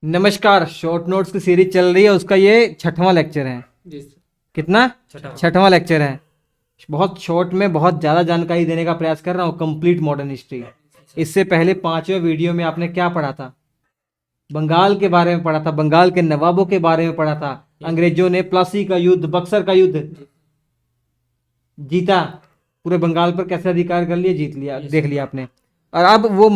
नमस्कार। Short notes की series चल रही है, उसका ये 6वां लेक्चर है। जी सर। कितना? छठा। 6वां लेक्चर है। बहुत शॉर्ट में बहुत ज़्यादा जानकारी देने का प्रयास कर रहा हूँ। Complete modern history. इससे पहले 5वें वीडियो में आपने क्या पढ़ा था? बंगाल के बारे में पढ़ा था, बंगाल के नवाबों के बारे में पढ़ा था। अंग्रेजों ने प्लासी का युद्ध, बक्सर का युद्ध जीता, पूरे बंगाल पर कैसे अधिकार कर लिया, जीत लिया, देख लिया आपने। और अब वो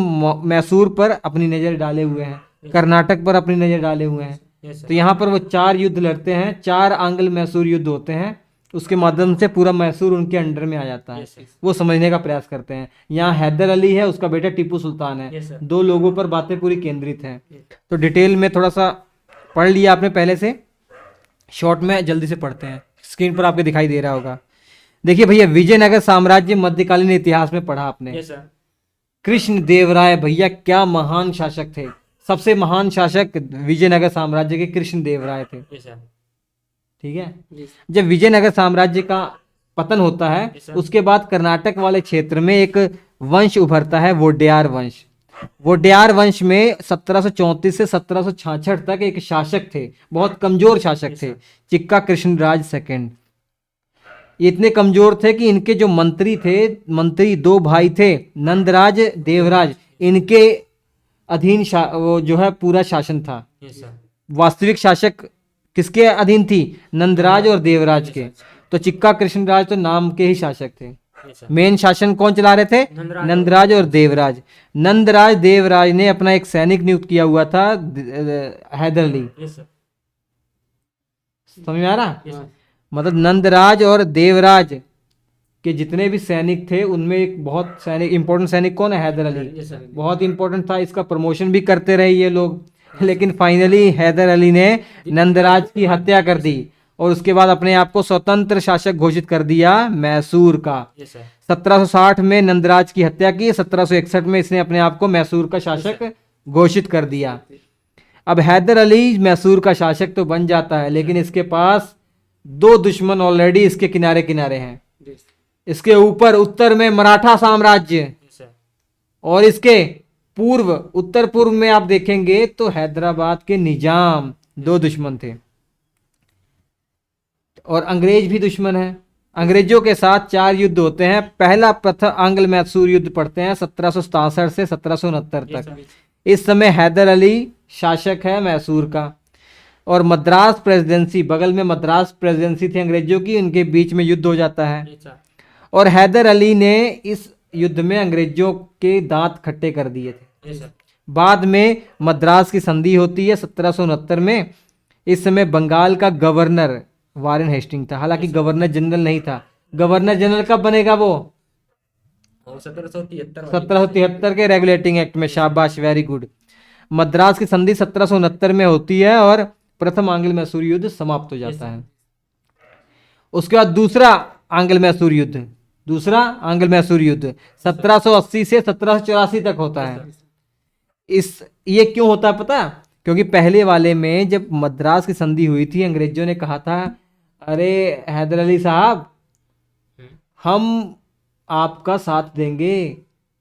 मैसूर पर अपनी नज़र डाले हुए हैं, कर्नाटक पर अपनी नज़र डाले हुए हैं। तो यहाँ पर वो 4 युद्ध लड़ते हैं, 4 आंग्ल मैसूर युद्ध होते हैं। उसके माध्यम से पूरा मैसूर उनके अंडर में आ जाता है। वो समझने का प्रयास करते हैं। यहाँ हैदर अली है, उसका बेटा टीपू सुल्तान है। 2 लोगों पर बातें पूरी केंद्रित हैं। तो डिटेल में थोड़ा सा पढ़ लिया आपने पहले से, शॉर्ट में जल्दी से पढ़ते हैं। स्क्रीन पर आपके दिखाई दे रहा होगा। देखिए भैया, विजयनगर साम्राज्य मध्यकालीन इतिहास में पढ़ा आपने। कृष्ण देव राय भैया क्या महान शासक थे। सबसे महान शासक विजयनगर साम्राज्य के कृष्ण देव राय थे। ठीक है। जब विजयनगर साम्राज्य का पतन होता है, उसके बाद कर्नाटक वाले क्षेत्र में एक वंश उभरता है, वोड्यार वंश। वोड्यार वंश में 1734 से 1766 तक एक शासक थे, बहुत कमजोर शासक थे, चिक्का कृष्णराज सेकंड। ये इतने कमजोर थे कि इनके जो मंत्री थे, मंत्री 2 भाई थे, नंदराज देवराज, इनके अधीन वो जो है पूरा शासन था। वास्तविक शासक किसके अधीन थी? नंदराज और देवराज के। तो चिक्का कृष्णराज तो नाम के ही शासक थे। मेन शासन कौन चला रहे थे? नंदराज और देवराज। नंदराज देवराज ने अपना एक सैनिक नियुक्त किया हुआ था, हैदर अली। समझ में आ रहा? मतलब नंदराज और देवराज के जितने भी सैनिक थे, उनमें एक बहुत सैनिक, इंपॉर्टेंट सैनिक कौन है? हैदर अली। बहुत इंपॉर्टेंट था। इसका प्रमोशन भी करते रहे ये लोग, लेकिन फाइनली हैदर अली ने नंदराज की हत्या कर दी और उसके बाद अपने आप को स्वतंत्र शासक घोषित कर दिया मैसूर का। 1760 में नंदराज की हत्या की, 1761 में इसने अपने आप को मैसूर का शासक घोषित कर दिया। अब हैदर अली मैसूर का शासक तो बन जाता है, लेकिन इसके पास 2 दुश्मन ऑलरेडी इसके किनारे किनारे हैं। इसके ऊपर उत्तर में मराठा साम्राज्य, और इसके पूर्व, उत्तर पूर्व में आप देखेंगे तो हैदराबाद के निजाम। 2 दुश्मन थे। और अंग्रेज भी दुश्मन है। अंग्रेजों के साथ 4 युद्ध होते हैं। पहला प्रथम आंग्ल मैसूर युद्ध पढ़ते हैं 1767 से 1769 तक। इस समय हैदर अली शासक है मैसूर का, और मद्रास प्रेसिडेंसी, बगल में मद्रास प्रेसिडेंसी थी अंग्रेजों की, उनके बीच में युद्ध हो जाता है। और हैदर अली ने इस युद्ध में अंग्रेजों के दांत खट्टे कर दिए थे। बाद में मद्रास की संधि होती है 1769 में। इस समय बंगाल का गवर्नर वारेन हेस्टिंग था, हालांकि गवर्नर जनरल नहीं था। गवर्नर जनरल कब बनेगा? वो 1773 के रेगुलेटिंग एक्ट में। शाबाश, वेरी गुड। मद्रास की संधि 1769 में होती है और प्रथम आंग्ल मैसूर युद्ध समाप्त हो जाता है। उसके बाद दूसरा आंग्ल मैसूर युद्ध, 1780 से 1784 तक होता है। ये क्यों होता है पता? क्योंकि पहले वाले में जब मद्रास की संधि हुई थी, अंग्रेजों ने कहा था, अरे हैदर अली साहब, हम आपका साथ देंगे,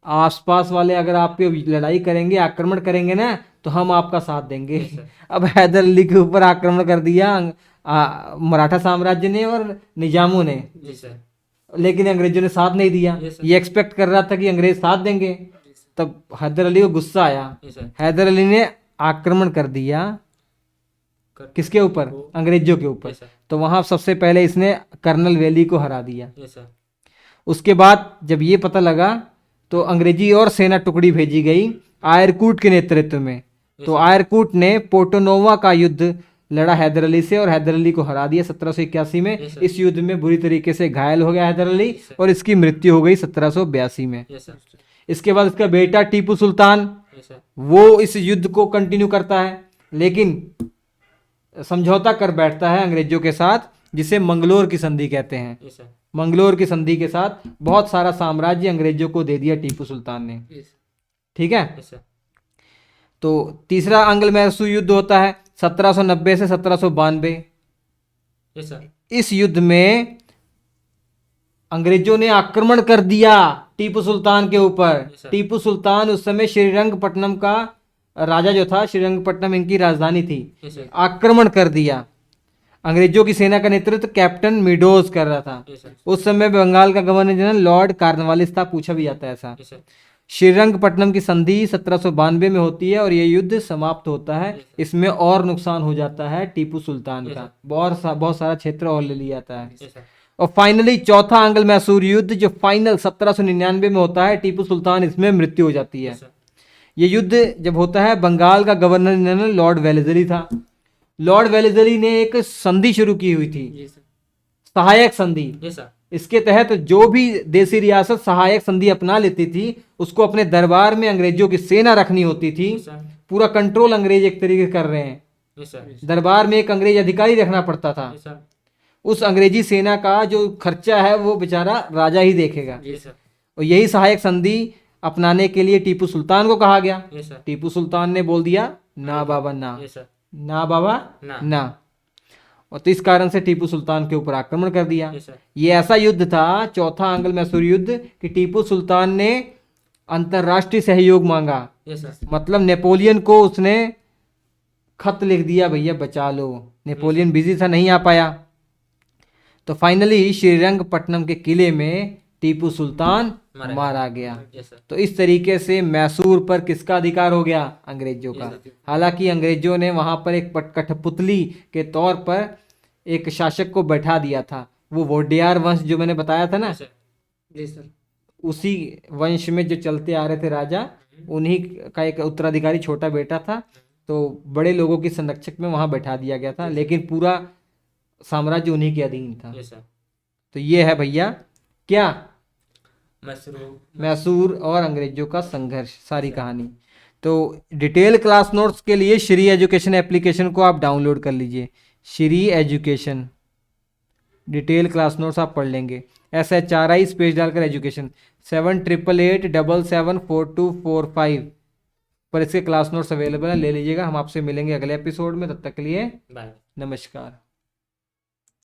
आसपास वाले अगर आप पे लड़ाई करेंगे, आक्रमण करेंगे ना, तो हम आपका साथ देंगे। अब हैदर अली के ऊपर आक्रमण कर दिया मराठा साम्राज्य ने और निजामों ने, लेकिन अंग्रेजों ने साथ नहीं दिया। ये एक्सपेक्ट कर रहा था कि अंग्रेज साथ देंगे। तब हैदर अली को गुस्सा आया। हैदर अली ने आक्रमण कर दिया किसके ऊपर? अंग्रेजों के ऊपर। तो वहां सबसे पहले इसने कर्नल वैली को हरा दिया। उसके बाद जब ये पता लगा तो अंग्रेजी और सेना टुकड़ी भेजी गई आयरकूट के नेतृत्व में। तो आयरकूट ने पोर्टोनोवा का युद्ध लड़ा हैदर अली से और हैदर अली को हरा दिया 1781 में। इस युद्ध में बुरी तरीके से घायल हो गया हैदर अली और इसकी मृत्यु हो गई 1782 में। इसके बाद इसका बेटा टीपू सुल्तान, वो इस युद्ध को कंटिन्यू करता है, लेकिन समझौता कर बैठता है अंग्रेजों के साथ, जिसे मंगलोर की संधि कहते हैं। मंगलोर की संधि के साथ बहुत सारा साम्राज्य अंग्रेजों को दे दिया टीपू सुल्तान ने। ठीक है। तो तीसरा आंग्ल मैसूर युद्ध होता है 1790 से 1792। इस युद्ध में अंग्रेजों ने आक्रमण कर दिया टीपू सुल्तान के ऊपर। टीपू सुल्तान उस समय श्रीरंगपट्टनम का राजा जो था श्रीरंगपट्टनम इनकी राजधानी थी, Yes, sir. आक्रमण कर दिया। अंग्रेजों की सेना का नेतृत्व कैप्टन मिडोज कर रहा था। Yes, sir. उस समय बंगाल का गवर्नर जनरल लॉर्ड कॉर्नवालिस था, पूछा भी जाता है ऐसा। Yes, sir. श्रीरंगपट्टनम की संधि 1792 में होती है और ये युद्ध समाप्त होता है। इसमें और नुकसान हो जाता है टीपू सुल्तान का, बहुत सारा क्षेत्र और ले लिया जाता है। Yes, sir. और फाइनली चौथा आंग्ल मैसूर युद्ध जो फाइनल 1799 में होता है, टीपू सुल्तान इसमें मृत्यु हो जाती है। Yes, sir. ये युद्ध जब होता है, बंगाल का गवर्नर जनरल लॉर्ड वेलेस्ली था। लॉर्ड वेलेस्ली ने एक संधि शुरू की हुई थी, Yes, sir. सहायक संधि। Yes, sir. इसके तहत जो भी देसी रियासत सहायक संधि अपना लेती थी उसको अपने दरबार में अंग्रेजों की सेना रखनी होती थी। Yes, sir. पूरा कंट्रोल अंग्रेज एक तरीके से कर रहे हैं। Yes, sir. दरबार में एक अंग्रेज अधिकारी रखना पड़ता था। Yes, sir. उस अंग्रेजी सेना का जो खर्चा है वो बेचारा राजा ही देखेगा। Yes, sir. और यही सहायक संधि अपनाने के लिए टीपू सुल्तान को कहा गया। Yes, sir. टीपू सुल्तान ने बोल दिया ना बाबा ना, Yes, sir. ना बाबा ना। ना। और तो इस कारण से टीपू सुल्तान के ऊपर आक्रमण कर दिया। Yes, sir. ये ऐसा युद्ध था, चौथा आंग्ल मैसूर युद्ध, कि टीपू सुल्तान ने अंतरराष्ट्रीय सहयोग मांगा। Yes, sir. मतलब नेपोलियन को उसने खत लिख दिया, भैया बचा लो। नेपोलियन बिजी था, नहीं आ पाया। तो फाइनली श्रीरंगपट्टनम के किले में टीपू सुल्तान मारा गया। Yes, sir. तो इस तरीके से मैसूर पर किसका अधिकार हो गया? अंग्रेजों का। Yes, sir. हालांकि अंग्रेजों ने वहां पर एक कठपुतली के तौर पर एक शासक को बैठा दिया था, वो वोडेयार वंश जो मैंने बताया था ना, Yes, sir. Yes, sir. उसी वंश में जो चलते आ रहे थे राजा, उन्हीं का एक उत्तराधिकारी छोटा बेटा था। तो बड़े लोगों की संरक्षक में वहां बैठा दिया गया था, लेकिन पूरा साम्राज्य उन्हीं के अधीन था। Yes, sir. तो ये है भैया क्या, मैसूर और अंग्रेजों का संघर्ष, सारी कहानी। तो डिटेल क्लास नोट्स के लिए श्री एजुकेशन एप्लीकेशन को आप डाउनलोड कर लीजिए। Shri education detail class notes आप पढ़ लेंगे। SHRI स्पेस डालकर एजुकेशन 7888774245 पर इसके क्लास नोट्स अवेलेबल है, ले लीजिएगा। हम आपसे मिलेंगे अगले एपिसोड में, तब तक के लिए Bye. नमस्कार।